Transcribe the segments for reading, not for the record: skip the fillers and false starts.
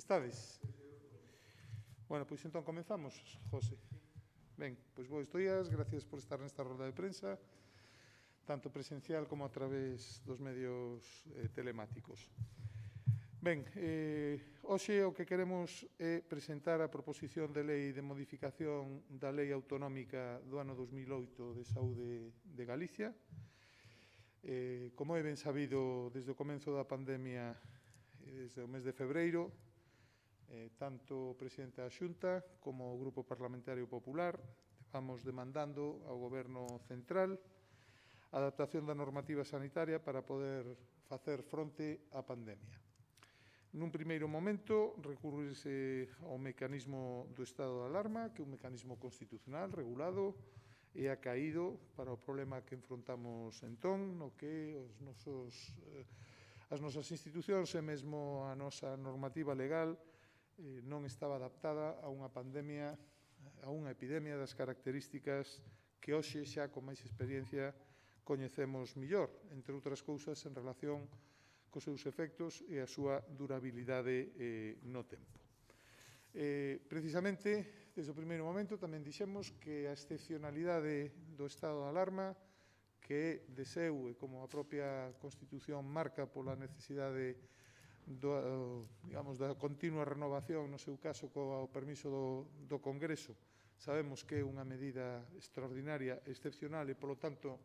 Estades? Bueno, pois entón comenzamos, José. Ben, pois boas días, gracias por estar nesta roda de prensa, tanto presencial como a través dos medios telemáticos. Ben, hoxe o que queremos é presentar a proposición de lei de modificación da Lei Autonómica do ano 2008 de Saúde de Galicia. Como é ben sabido, desde o comenzo da pandemia, desde o mes de febreiro, tanto o presidente da Xunta como o Grupo Parlamentario Popular vamos demandando ao Goberno Central a adaptación da normativa sanitaria para poder facer fronte á pandemia. Nun primeiro momento, recurrirse ao mecanismo do estado de alarma, que é un mecanismo constitucional regulado e acaído para o problema que enfrontamos entón, no que as nosas institucións e mesmo a nosa normativa legal non estaba adaptada a unha pandemia, a unha epidemia das características que hoxe xa con máis experiencia coñecemos mellor, entre outras cousas en relación cos seus efectos e a súa durabilidade no tempo. Precisamente, desde o primeiro momento, tamén dixemos que a excepcionalidade do estado de alarma, que é de seu e como a propia Constitución marca pola necesidade da continua renovación, no seu caso, co permiso do Congreso, sabemos que é unha medida extraordinaria, excepcional e, polo tanto,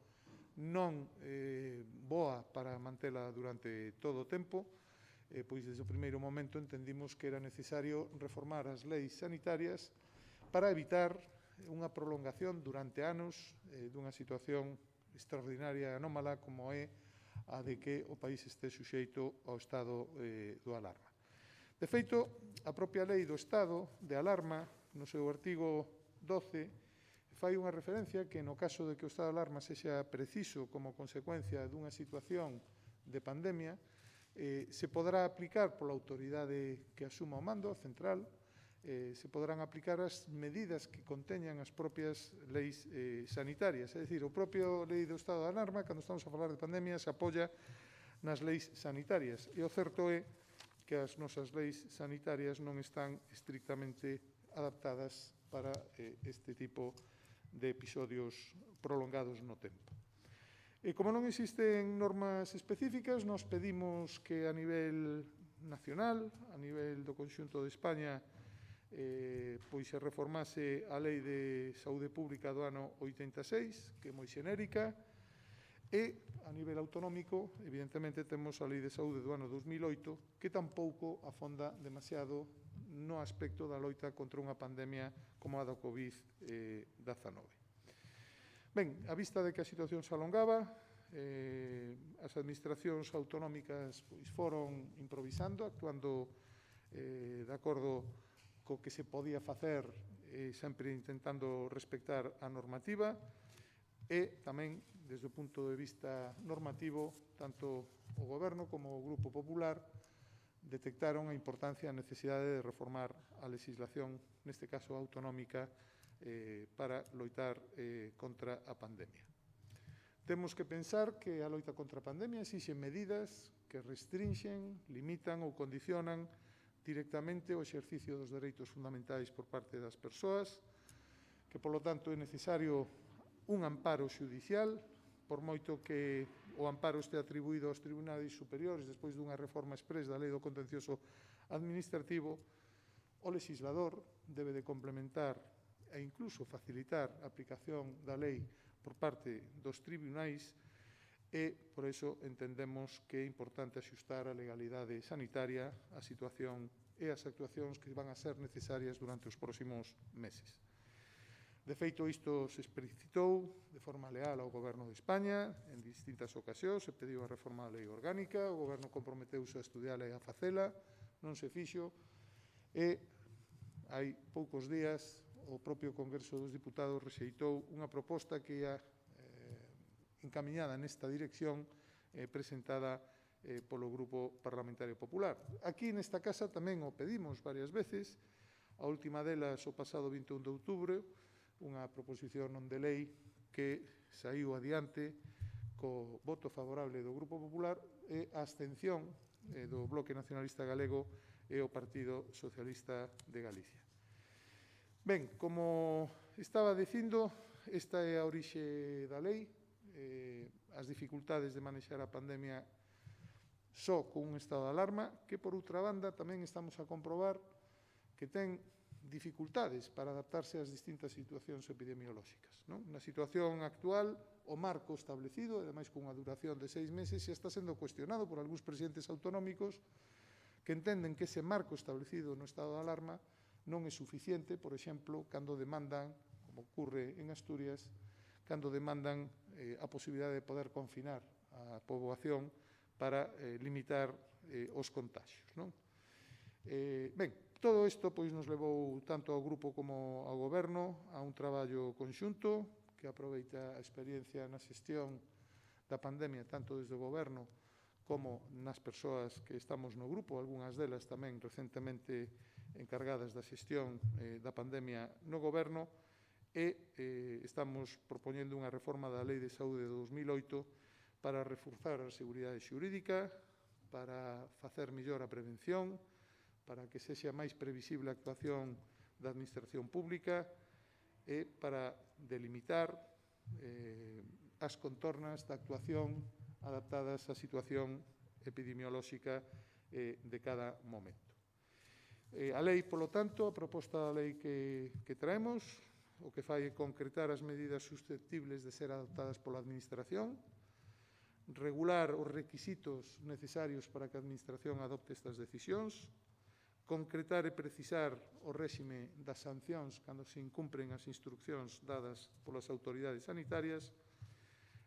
non boa para mantela durante todo o tempo, pois desde o primeiro momento entendimos que era necesario reformar as leis sanitarias para evitar unha prolongación durante anos dunha situación extraordinaria e anómala como é a de que o país este suxeito ao estado do alarma. De feito, a propia lei do estado de alarma, no seu artigo 12, fai unha referencia que no caso de que o estado de alarma sexa preciso como consecuencia dunha situación de pandemia, se poderá aplicar pola autoridade que asuma o mando, a central, se poderán aplicar as medidas que conteñan as propias leis sanitarias. É dicir, o propio lei do estado de alarma, cando estamos a falar de pandemia, se apoia nas leis sanitarias. E o certo é que as nosas leis sanitarias non están estrictamente adaptadas para este tipo de episodios prolongados no tempo. E como non existen normas específicas, nos pedimos que a nivel nacional, a nivel do conxunto de España, pois se reformase a Lei de Saúde Pública do ano 86, que é moi xenérica, e a nivel autonómico, evidentemente, temos a Lei de Saúde do ano 2008, que tampouco afonda demasiado no aspecto da loita contra unha pandemia como a da COVID-19. Ben, a vista de que a situación se alongaba, as administracións autonómicas foron improvisando, actuando de acordo co que se podía facer, sempre intentando respectar a normativa, e tamén, desde o punto de vista normativo, tanto o Goberno como o Grupo Popular detectaron a importancia e a necesidade de reformar a legislación, neste caso autonómica, para loitar contra a pandemia. Temos que pensar que a loita contra a pandemia exixe medidas que restrinxen, limitan ou condicionan directamente o exercicio dos dereitos fundamentais por parte das persoas, que, polo tanto, é necesario un amparo xudicial, por moito que o amparo este atribuído aos tribunais superiores despois dunha reforma exprés da Lei do Contencioso Administrativo, o legislador debe de complementar e incluso facilitar a aplicación da lei por parte dos tribunais e, por iso, entendemos que é importante axustar a legalidade sanitaria á situación e ás actuacións que van a ser necesarias durante os próximos meses. De feito, isto se explicitou de forma leal ao Goberno de España en distintas ocasións, se pediu a reforma da lei orgánica, o Goberno comprometeuse a estudiala e a facela, non se fixo, e hai poucos días o propio Congreso dos Diputados rexeitou unha proposta que ia encamiñada nesta dirección presentada polo Grupo Parlamentario Popular. Aquí nesta casa tamén o pedimos varias veces, a última delas o pasado 21 de outubro, unha proposición non de lei que saiu adiante co voto favorable do Grupo Popular e a abstención do Bloque Nacionalista Galego e o Partido Socialista de Galicia. Ben, como estaba dicindo, esta é a orixe da lei, as dificultades de manexar a pandemia só con un estado de alarma, que, por outra banda, tamén estamos a comprobar que ten dificultades para adaptarse ás distintas situacións epidemiolóxicas. Na situación actual, o marco establecido, ademais cunha duración de 6 meses, xa está sendo cuestionado por algúns presidentes autonómicos que entenden que ese marco establecido no estado de alarma non é suficiente, por exemplo, cando demandan, como ocurre en Asturias, cando demandan a posibilidade de poder confinar a poboación para limitar os contagios. Ben, todo isto nos levou tanto ao grupo como ao goberno a un traballo conxunto que aproveita a experiencia na xestión da pandemia tanto desde o goberno como nas persoas que estamos no grupo, algunhas delas tamén recentemente encargadas da xestión da pandemia no goberno, e estamos propoñendo unha reforma da Lei de Saúde de 2008 para reforzar a seguridade xurídica, para facer mellor a prevención, para que sexa máis previsible a actuación da Administración Pública e para delimitar as contornas da actuación adaptadas á situación epidemiolóxica de cada momento. A lei, polo tanto, a proposta da lei que traemos, o que fai é concretar as medidas susceptibles de ser adoptadas pola Administración, regular os requisitos necesarios para que a Administración adopte estas decisións, concretar e precisar o réxime das sancións cando se incumpren as instruccións dadas polas autoridades sanitarias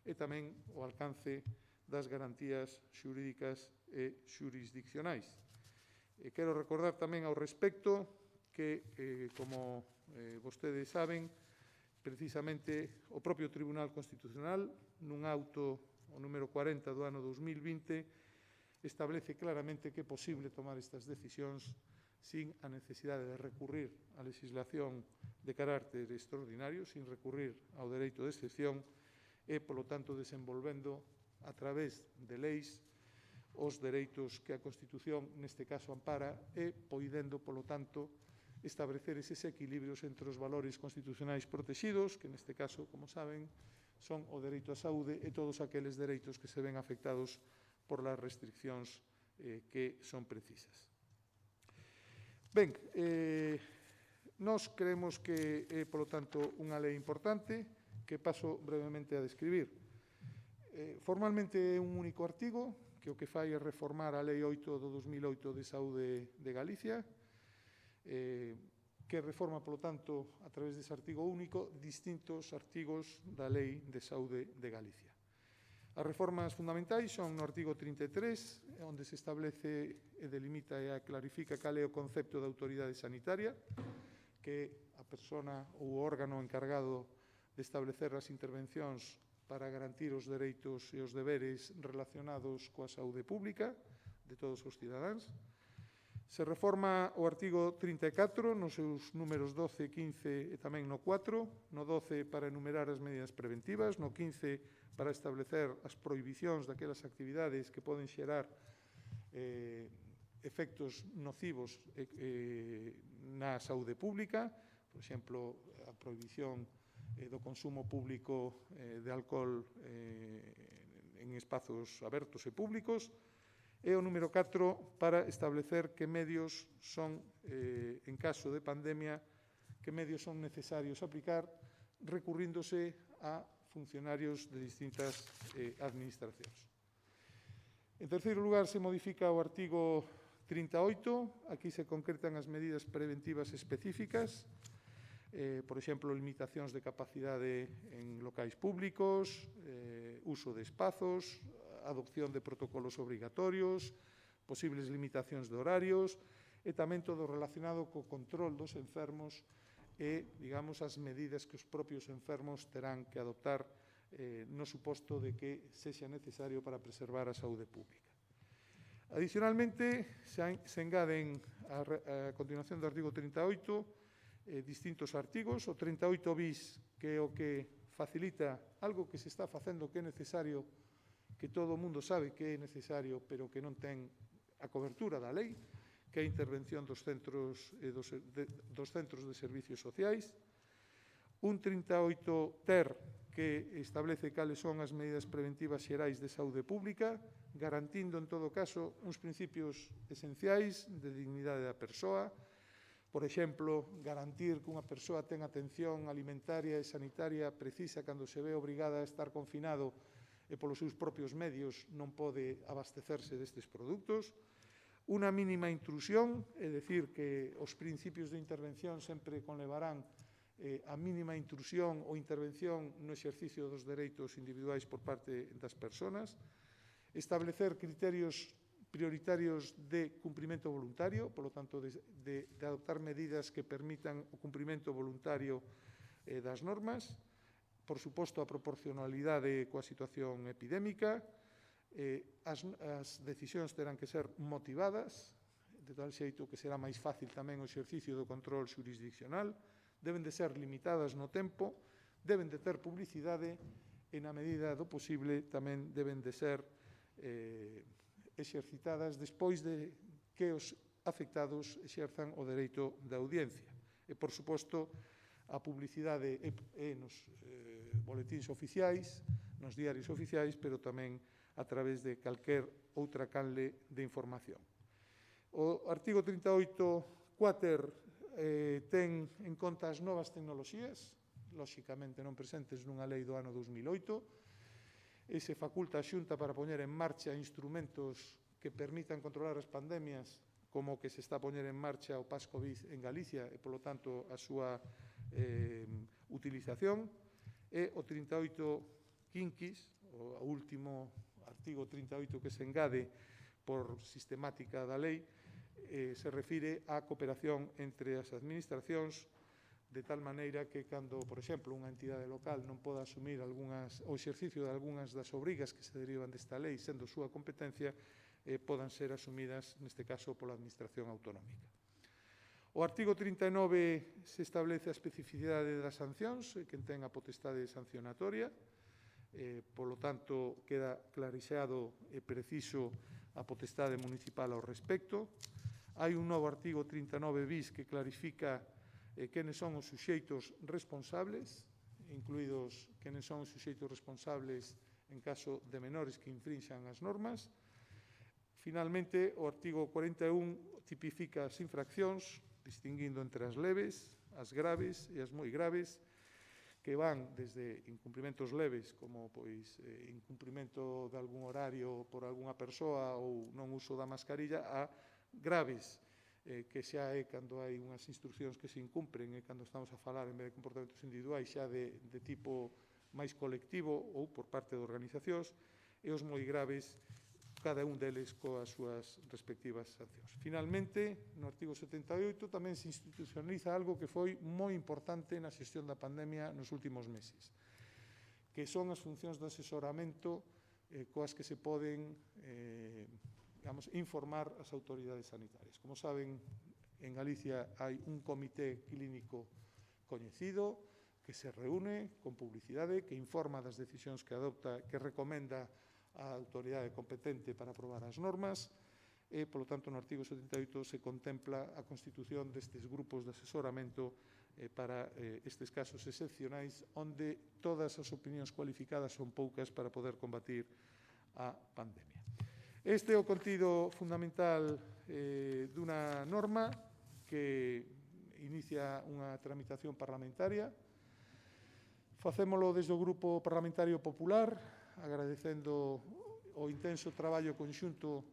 e tamén o alcance das garantías xurídicas e xurisdiccionais. Quero recordar tamén ao respecto que, como vostedes saben, precisamente o propio Tribunal Constitucional, nun auto o número 40 do ano 2020, establece claramente que é posible tomar estas decisións sin a necesidade de recurrir á legislación de carácter extraordinario, sin recurrir ao dereito de excepción e, polo tanto, desenvolvendo a través de leis os dereitos que a Constitución, neste caso, ampara e poidendo, polo tanto, establecer eses equilibrios entre os valores constitucionais protegidos, que neste caso, como saben, son o dereito á saúde e todos aqueles dereitos que se ven afectados por las restriccións que son precisas. Ben, nós creemos que é, polo tanto, unha lei importante que paso brevemente a describir. Formalmente é un único artigo que o que fai é reformar a Lei 8 do 2008 de Saúde de Galicia, que reforma, polo tanto, a través dese artigo único, distintos artigos da Lei de Saúde de Galicia. As reformas fundamentais son no artigo 33, onde se establece e delimita e clarifica cal é o concepto de autoridade sanitaria, que é a persona ou o órgano encargado de establecer as intervencións para garantir os dereitos e os deberes relacionados coa saúde pública de todos os cidadáns. Se reforma o artigo 34 nos seus números 12, 15 e tamén no 4, no 12 para enumerar as medidas preventivas, no 15 para establecer as prohibicións daquelas actividades que poden xerar efectos nocivos na saúde pública, por exemplo, a prohibición do consumo público de alcohol en espazos abertos e públicos, e o número 4 para establecer que medios son, en caso de pandemia, que medios son necesarios aplicar recurríndose a funcionarios de distintas administracións. En terceiro lugar, se modifica o artigo 38, aquí se concretan as medidas preventivas específicas, por exemplo, limitacións de capacidade en locais públicos, uso de espazos, adopción de protocolos obrigatorios, posibles limitacións de horarios e tamén todo relacionado co control dos enfermos e, digamos, as medidas que os propios enfermos terán que adoptar no suposto de que sexa necesario para preservar a saúde pública. Adicionalmente, se engaden a continuación do artigo 38 distintos artigos, o 38 bis, que é o que facilita algo que se está facendo que é necesario, que todo o mundo sabe que é necesario, pero que non ten a cobertura da lei, que é a intervención dos centros de servicios sociais, un 38 ter que establece cales son as medidas preventivas xerais de saúde pública, garantindo, en todo caso, uns principios esenciais de dignidade da persoa. Por exemplo, garantir que unha persoa ten atención alimentaria e sanitaria precisa cando se ve obrigada a estar confinado e polos seus propios medios non pode abastecerse destes produtos. Unha mínima intrusión, é dicir, que os principios de intervención sempre conlevarán a mínima intrusión ou intervención no exercicio dos dereitos individuais por parte das persoas, establecer criterios prioritarios de cumprimento voluntario, polo tanto, de adoptar medidas que permitan o cumprimento voluntario das normas, por suposto, a proporcionalidade coa situación epidémica, as decisións terán que ser motivadas, de tal xeito que será máis fácil tamén o exercicio do control xurisdiccional, deben de ser limitadas no tempo, deben de ter publicidade e, na medida do posible, tamén deben de ser exercitadas despois de que os afectados exerzan o dereito de audiencia. E, por suposto, a publicidade é nos boletíns oficiais, nos diarios oficiais, pero tamén a través de calquer outra canle de información. O artigo 38, cuáter, ten en conta as novas tecnoloxías, lóxicamente non presentes nunha lei do ano 2008, e se faculta a Xunta para poñer en marcha instrumentos que permitan controlar as pandemias, como que se está a poñer en marcha o PAS-COVID en Galicia e, polo tanto, a súa utilización, e o 38 quinquis, o último artigo 38 que se engade por sistemática da lei, se refire á cooperación entre as administracións, de tal maneira que cando, por exemplo, unha entidade local non poda asumir o exercicio de algunhas das obrigas que se derivan desta lei, sendo súa competencia, podan ser asumidas, neste caso, pola Administración Autonómica. O artigo 39 se establece a especificidade das sancións, quen ten a potestade sancionatoria, polo tanto, queda clarixado e preciso a potestade municipal ao respecto. Hai un novo artigo 39 bis que clarifica quenes son os suxeitos responsables, incluídos quenes son os suxeitos responsables en caso de menores que infrinxan as normas. Finalmente, o artigo 41 tipifica as infraccións, distinguindo entre as leves, as graves e as moi graves, que van desde incumprimentos leves, como incumprimento de algún horario por algunha persoa ou non uso da mascarilla, a graves, que xa é cando hai unhas instruccións que se incumpren e cando estamos a falar, en vez de comportamentos individuais, xa de tipo máis colectivo ou por parte de organizacións, e os moi graves, cada un deles coas súas respectivas sancións. Finalmente, no artigo 78 tamén se institucionaliza algo que foi moi importante na xestión da pandemia nos últimos meses, que son as funcións de asesoramento coas que se poden informar as autoridades sanitarias. Como saben, en Galicia hai un comité clínico coñecido que se reúne con publicidade, que informa das decisións que adopta, que recomenda a autoridade competente para aprobar as normas e, polo tanto, no artigo 78 se contempla a constitución destes grupos de asesoramento para estes casos excepcionais onde todas as opinións cualificadas son poucas para poder combatir a pandemia. Este é o contido fundamental dunha norma que inicia unha tramitación parlamentaria. Facémolo desde o Grupo Parlamentario Popular, agradecendo o intenso traballo conxunto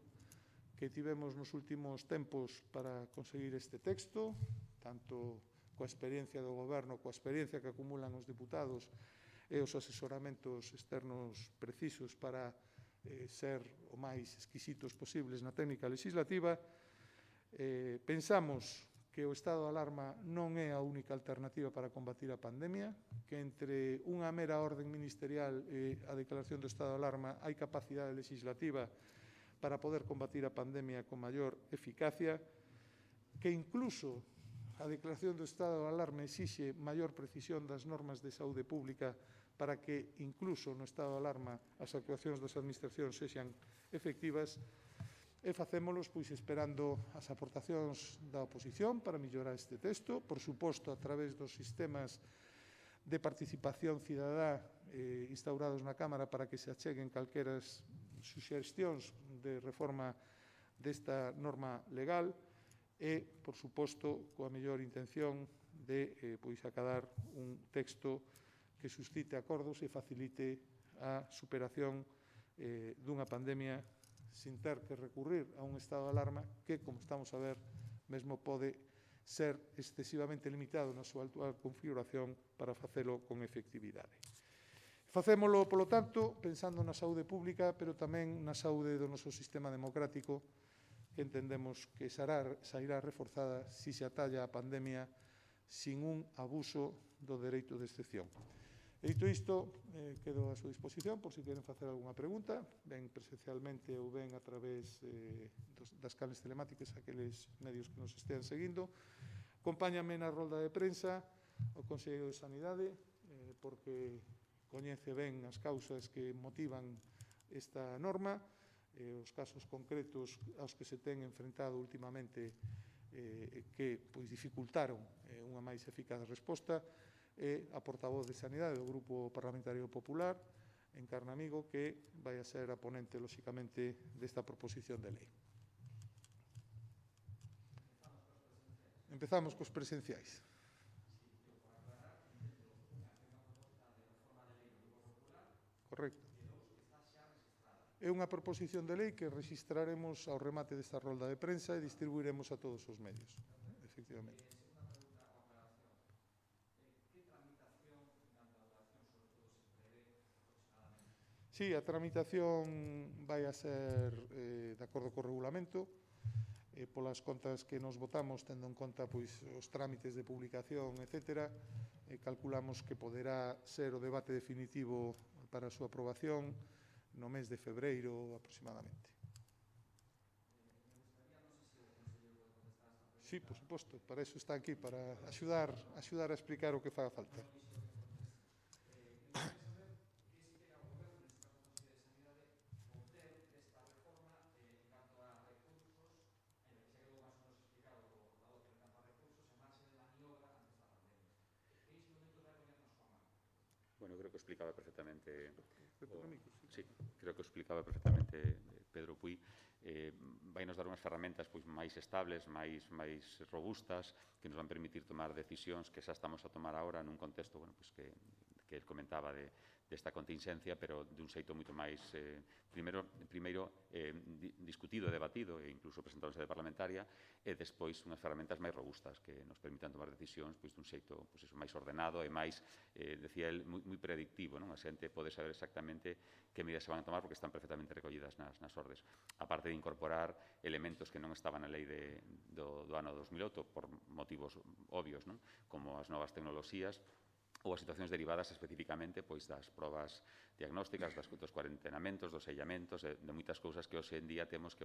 que tivemos nos últimos tempos para conseguir este texto, tanto coa experiencia do Goberno, coa experiencia que acumulan os deputados e os asesoramentos externos precisos para ser o máis exquisitos posibles na técnica legislativa. Pensamos que o estado de alarma non é a única alternativa para combatir a pandemia, que entre unha mera orden ministerial e a declaración do estado de alarma hai capacidade legislativa para poder combatir a pandemia con maior eficacia, que incluso a declaración do estado de alarma exixe maior precisión das normas de saúde pública para que, incluso no estado de alarma, as actuacións das administracións sexan efectivas, E facémolos pois esperando as aportacións da oposición para mellorar este texto, por suposto a través dos sistemas de participación cidadá instaurados na Cámara para que se acheguen calqueras suxestións de reforma desta norma legal e, por suposto, coa mellor intención de pois acadar un texto que suscite acordos e facilite a superación dunha pandemia sin ter que recurrir a un estado de alarma que, como estamos a ver, mesmo pode ser excesivamente limitado na súa actual configuración para facelo con efectividade. Facémolo, polo tanto, pensando na saúde pública, pero tamén na saúde do noso sistema democrático, que entendemos que sairá reforzada se se atalla a pandemia sin un abuso do dereito de excepción. E dito isto, quedo a súa disposición por se queren facer algunha pregunta, ben presencialmente ou ben a través das canles telemáticas aqueles medios que nos estean seguindo. Acompáñame na rolda de prensa o Conselleiro de Sanidade, porque coñece ben as causas que motivan esta norma, os casos concretos aos que se ten enfrentado últimamente que dificultaron unha máis eficaz resposta, e a portavoz de Sanidade do Grupo Parlamentario Popular, Encarna Amigo, que vai a ser a ponente, lóxicamente, desta proposición de lei. Empezamos cos presenciais. Correcto. É unha proposición de lei que registraremos ao remate desta rolda de prensa e distribuiremos a todos os medios, efectivamente. Sí, a tramitación vai a ser de acordo co regulamento, polas contas que nos votamos, tendo en conta os trámites de publicación, etc., calculamos que poderá ser o debate definitivo para a súa aprobación no mes de febreiro aproximadamente. Sí, por suposto, para eso está aquí, para axudar a explicar o que faga falta. Bueno, creo que explicaba perfectamente Pedro Puy. Vai nos dar unhas ferramentas máis estables, máis robustas, que nos van permitir tomar decisións que xa estamos a tomar agora nun contexto que el comentaba desta contingencia, pero dun xeito moito máis, primeiro discutido e debatido, e incluso presentado en sede parlamentaria, e despois unhas ferramentas máis robustas que nos permitan tomar decisións dun xeito máis ordenado e máis, decía el, moi predictivo. A xente pode saber exactamente que medidas se van a tomar porque están perfectamente recollidas nas ordes. Aparte de incorporar elementos que non estaban na lei do ano 2008 por motivos obvios, como as novas tecnoloxías, ou as situacións derivadas especificamente das probas diagnósticas, dos cuarentenamentos, dos sellamentos, de moitas cousas que hoxe en día temos que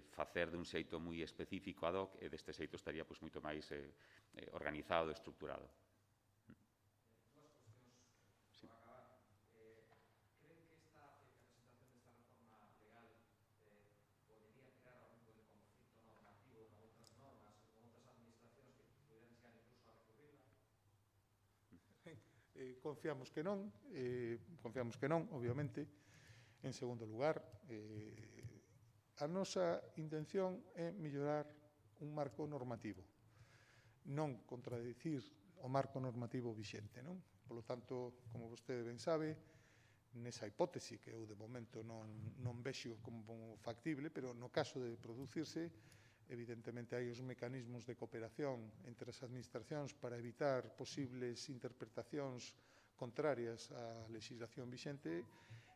facer dun xeito moi específico ad hoc, e deste xeito estaría moito máis organizado e estructurado. Confiamos que non, obviamente. En segundo lugar, a nosa intención é mellorar un marco normativo, non contradicir o marco normativo vixente. Polo tanto, como vostede ben sabe, nesa hipótese que eu de momento non vexo como factible, pero no caso de producirse, evidentemente hai os mecanismos de cooperación entre as administracións para evitar posibles interpretacións contrarias á legislación vixente,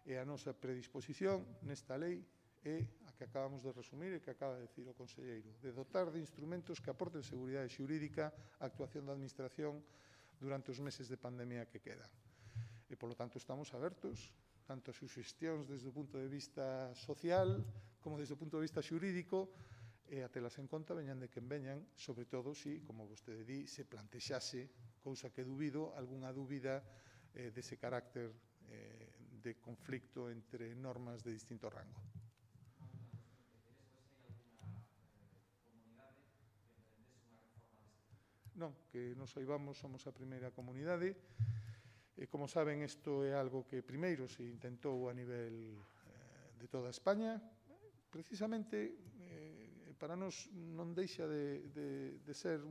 e a nosa predisposición nesta lei é a que acabamos de resumir e que acaba de decir o conselleiro, de dotar de instrumentos que aporten seguridade xurídica á actuación da administración durante os meses de pandemia que quedan. E, polo tanto, estamos abertos tanto a suxestións desde o punto de vista social como desde o punto de vista xurídico, e a telas en conta veñan de quen veñan, sobre todo se, como vostede di, se plantexase, cousa que dubido, algunha dúbida dese carácter de conflicto entre normas de distinto rango. Non, que nos saibamos, somos a primeira comunidade. Como saben, isto é algo que primeiro se intentou a nivel de toda España. Precisamente, para nós non deixa de ser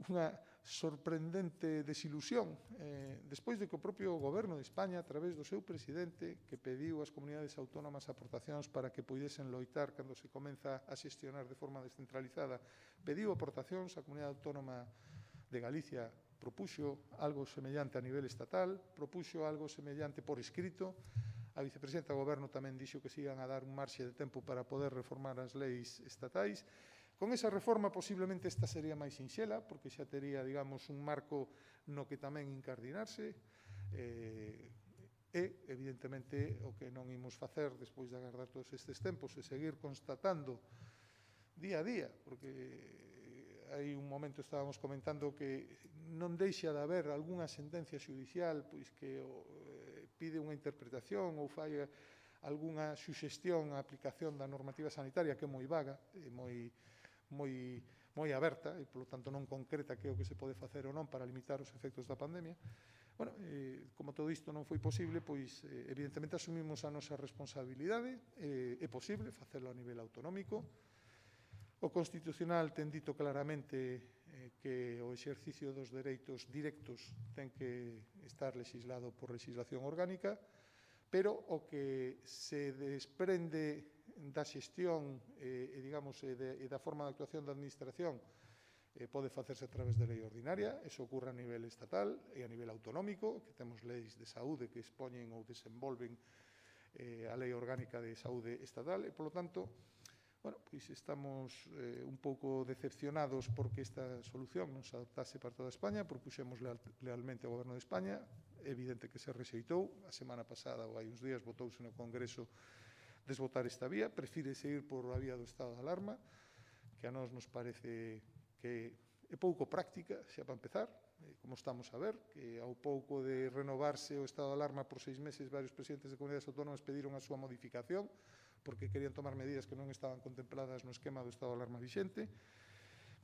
unha sorprendente desilusión despois de que o propio goberno de España, a través do seu presidente, que pediu ás comunidades autónomas aportacións para que puidesen loitar cando se comeza a xestionar de forma descentralizada, pediu aportacións, a comunidade autónoma de Galicia propuxo algo semellante a nivel estatal, propuxo algo semellante por escrito. A vicepresidenta do goberno tamén dixo que se iban a dar un marxe de tempo para poder reformar as leis estatais. Con esa reforma, posiblemente esta sería máis sinxela, porque xa tería, digamos, un marco no que tamén incardinarse. Evidentemente, o que non imos facer despois de agardar todos estes tempos é seguir constatando día a día, porque hai un momento estábamos comentando que non deixa de haber algunha sentencia xudicial pois que pide unha interpretación ou fai algunha suxestión á aplicación da normativa sanitaria que é moi vaga, moi aberta e, polo tanto, non concreta que é o que se pode facer ou non para limitar os efectos da pandemia. Bueno, como todo isto non foi posible, pois, evidentemente, asumimos a nosa responsabilidade. É posible facelo a nivel autonómico. O Constitucional ten dito claramente que o exercicio dos dereitos directos ten que estar legislado por legislación orgánica, pero o que se desprende da xestión e da forma de actuación da administración pode facerse a través de lei ordinaria. Eso ocorre a nivel estatal e a nivel autonómico, que temos leis de saúde que expoñen ou desenvolven a lei orgánica de saúde estatal e, polo tanto, bueno, pois estamos un pouco decepcionados porque esta solución non se adoptase para toda España. Propuxemos lealmente ao Goberno de España, é evidente que se rexeitou. A semana pasada ou hai uns días votouse no Congreso desbotar esta vía. Prefire seguir por a vía do estado de alarma, que a nós nos parece que é pouco práctica, xa para empezar, como estamos a ver, que ao pouco de renovarse o estado de alarma por 6 meses, varios presidentes de comunidades autónomas pediron a súa modificación, porque querían tomar medidas que non estaban contempladas no esquema do estado de alarma vixente.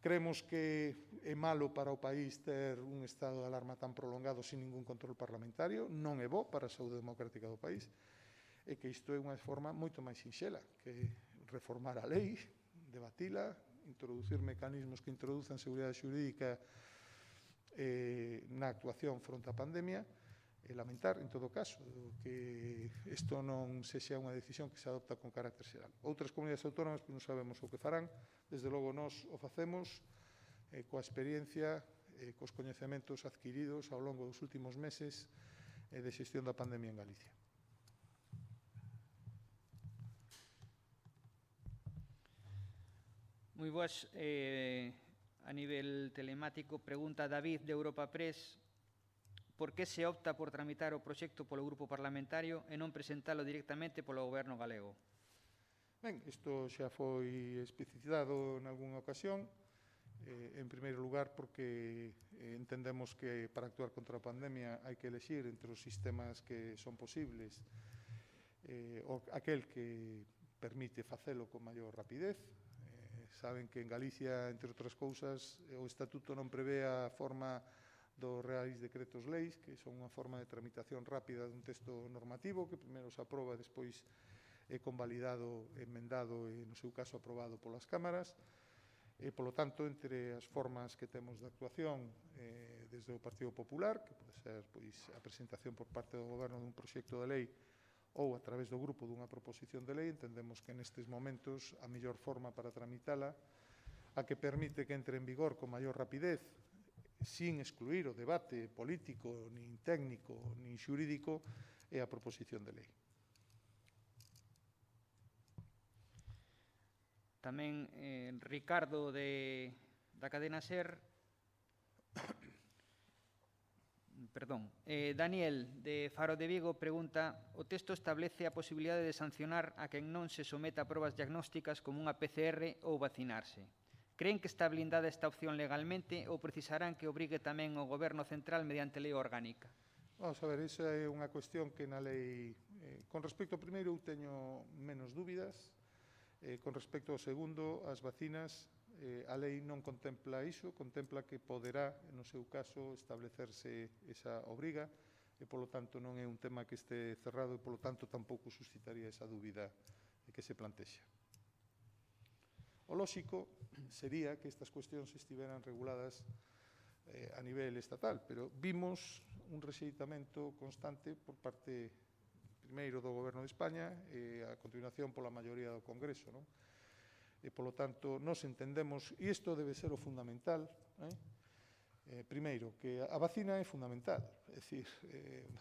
Creemos que é malo para o país ter un estado de alarma tan prolongado sin ningún control parlamentario, non é bo para a saúde democrática do país, e que isto é unha forma moito máis sinxela, que reformar a lei, debatila, introducir mecanismos que introduzan seguridade xurídica na actuación fronte á pandemia, e lamentar, en todo caso, que isto non sexa unha decisión que se adopta con carácter xeral. Outras comunidades autónomas non sabemos o que farán, desde logo nós o facemos coa experiencia, cos coñecementos adquiridos ao longo dos últimos meses de xestión da pandemia en Galicia. Moi boas. A nivel telemático, pregunta David de Europa Press: por que se opta por tramitar o proxecto polo grupo parlamentario e non presentalo directamente polo goberno galego? Ben, isto xa foi especificado en algunha ocasión. En primeiro lugar, porque entendemos que para actuar contra a pandemia hai que elexir entre os sistemas que son posibles aquel que permite facelo con maior rapidez. Saben que en Galicia, entre outras cousas, o Estatuto non prevé a forma dos reais decretos leis, que son unha forma de tramitación rápida dun texto normativo que primeiro se aproba e despois é convalidado, emendado e, no seu caso, aprobado polas cámaras. Polo tanto, entre as formas que temos de actuación desde o Partido Popular, que pode ser a presentación por parte do Goberno dun proxecto de lei ou a través do grupo dunha proposición de lei, entendemos que nestes momentos a mellor forma para tramitala, a que permite que entre en vigor con maior rapidez, sin excluir o debate político, nin técnico, nin xurídico, é a proposición de lei. Tamén Ricardo da cadena SER. Daniel de Faro de Vigo pregunta: o texto establece a posibilidade de sancionar a quen non se someta a probas diagnósticas como unha PCR ou vacinarse. Creen que está blindada esta opción legalmente ou precisarán que obrigue tamén o Goberno Central mediante lei orgánica? Vamos a ver, esa é unha cuestión que na lei... Con respecto ao primeiro, eu teño menos dúbidas. Con respecto ao segundo, as vacinas, a lei non contempla iso, contempla que poderá, no seu caso, establecerse esa obriga, e, polo tanto, non é un tema que este cerrado e, polo tanto, tampouco suscitaría esa dúbida que se plantexa. O lóxico sería que estas cuestións estiveran reguladas a nivel estatal, pero vimos un rexeitamento constante por parte, primeiro, do Goberno de España e, a continuación, pola maioría do Congreso, non? E, polo tanto, nos entendemos, e isto debe ser o fundamental, primeiro, que a vacina é fundamental, é dicir,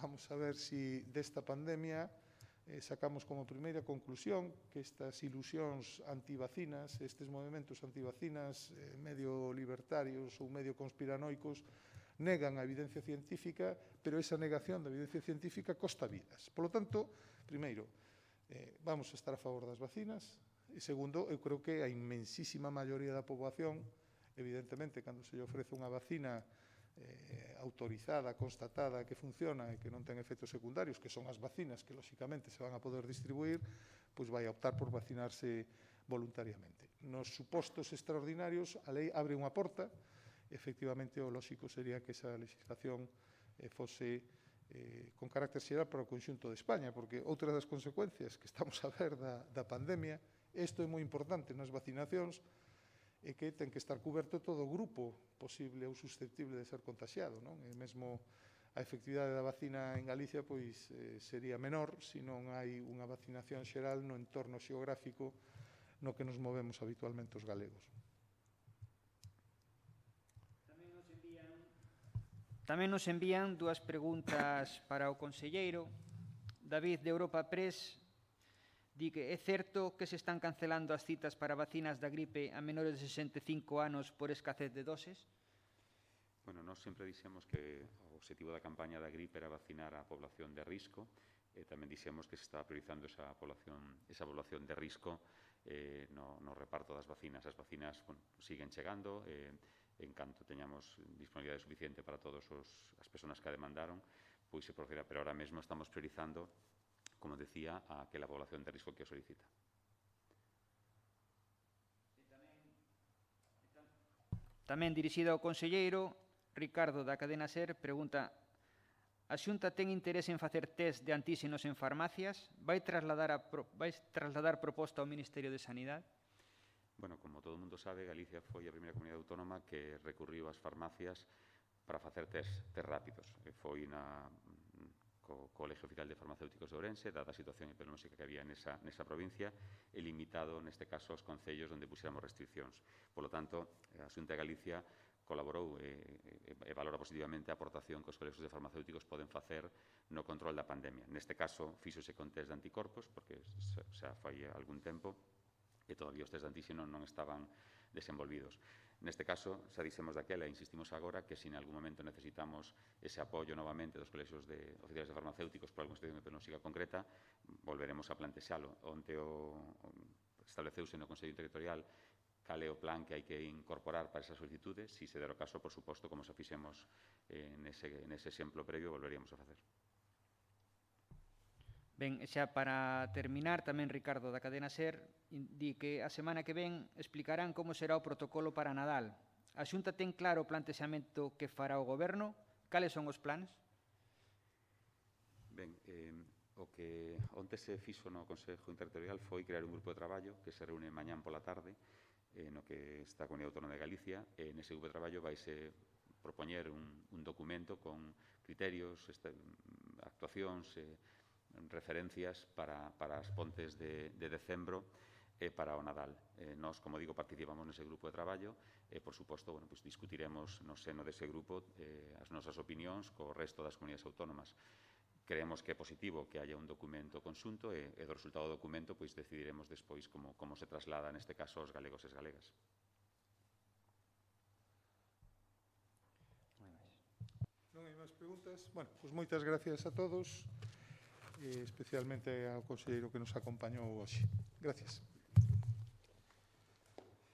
vamos a ver se desta pandemia sacamos como primeira conclusión que estas ilusións antivacinas, estes movimentos antivacinas medio libertarios ou medio conspiranoicos, negan a evidencia científica, pero esa negación da evidencia científica costa vidas. Por lo tanto, primeiro, vamos a estar a favor das vacinas, e segundo, eu creo que a inmensísima maioría da poboación, evidentemente, cando se lle ofrece unha vacina autorizada, constatada, que funciona e que non ten efectos secundarios, que son as vacinas que, lóxicamente, se van a poder distribuir, pois vai a optar por vacinarse voluntariamente. Nos supostos extraordinarios, a lei abre unha porta. Efectivamente, o lóxico sería que esa legislación fose con carácter xeral para o conxunto de España, porque outra das consecuencias que estamos a ver da pandemia, isto é moi importante nas vacinacións, é que ten que estar cuberto todo o grupo posible ou susceptible de ser contaxiado, non? E mesmo a efectividade da vacina en Galicia pois sería menor se non hai unha vacinación xeral no entorno xeográfico no que nos movemos habitualmente os galegos. Tamén nos envían dúas preguntas para o conselleiro. David, de Europa Press, di que é certo que se están cancelando as citas para vacinas da gripe a menores de 65 anos por escasez de doses? Bueno, nós sempre dixemos que o objetivo da campaña da gripe era vacinar a población de risco, e tamén dixemos que se estaba priorizando esa población de risco no reparto das vacinas. As vacinas siguen chegando, en canto teñamos disponibilidade suficiente para todas as persoas que a demandaron, pois se procederá, pero ahora mesmo estamos priorizando, como decía, a aquela población de risco que o solicita. Tamén dirixida ao conselleiro, Ricardo, da cadena SER, pregunta: a Xunta ten interese en facer test de antíxenos en farmacias? Vai trasladar proposta ao Ministerio de Sanidade? Bueno, como todo o mundo sabe, Galicia foi a primeira comunidade autónoma que recurriu ás farmacias para facer test rápidos. Foi co Colegio Oficial de Farmacéuticos de Ourense, dada a situación epidemiolóxica que había nesa provincia, e limitado, neste caso, aos concellos onde puxéramos restriccións. Por lo tanto, a Xunta de Galicia colaborou e valora positivamente a aportación que os colegios de farmacéuticos poden facer no control da pandemia. Neste caso, fíxose con test de anticorpos, porque xa fai algún tempo, e todavía os test de antíxeno non estaban desenvolvidos. Neste caso, xa dixemos daquela e insistimos agora que se en algún momento necesitamos ese apoio novamente dos colexios oficiales de farmacéuticos por algunha situación epidemiolóxica concreta, volveremos a plantexalo. Onte estableceuse no Consello Territorial cal é o plan que hai que incorporar para esas solicitudes. Se se der o caso, por suposto, como xa fixemos nese exemplo previo, volveríamos a facer. Ben, xa para terminar, tamén Ricardo da cadena SER di que a semana que ven explicarán como será o protocolo para Nadal. A Xunta ten claro o plantexamento que fará o Goberno? Cales son os planes? Ben, o que onte se fixo no Consello Interterritorial foi crear un grupo de traballo que se reúne mañán pola tarde, no que está a Comunidade Autónoma de Galicia, e nese grupo de traballo vaise propoñer un documento con criterios, actuacións, referencias para as pontes de decembro e para o Nadal. Nós, como digo, participamos nese grupo de traballo e, por suposto, discutiremos no seno dese grupo as nosas opinións co resto das comunidades autónomas. Creemos que é positivo que haya un documento conxunto e do resultado do documento decidiremos despois como se traslada, neste caso, aos galegos e as galegas. Non hai máis preguntas? Bueno, pois moitas gracias a todos, especialmente ao conselleiro que nos acompañou hoxe. Gracias.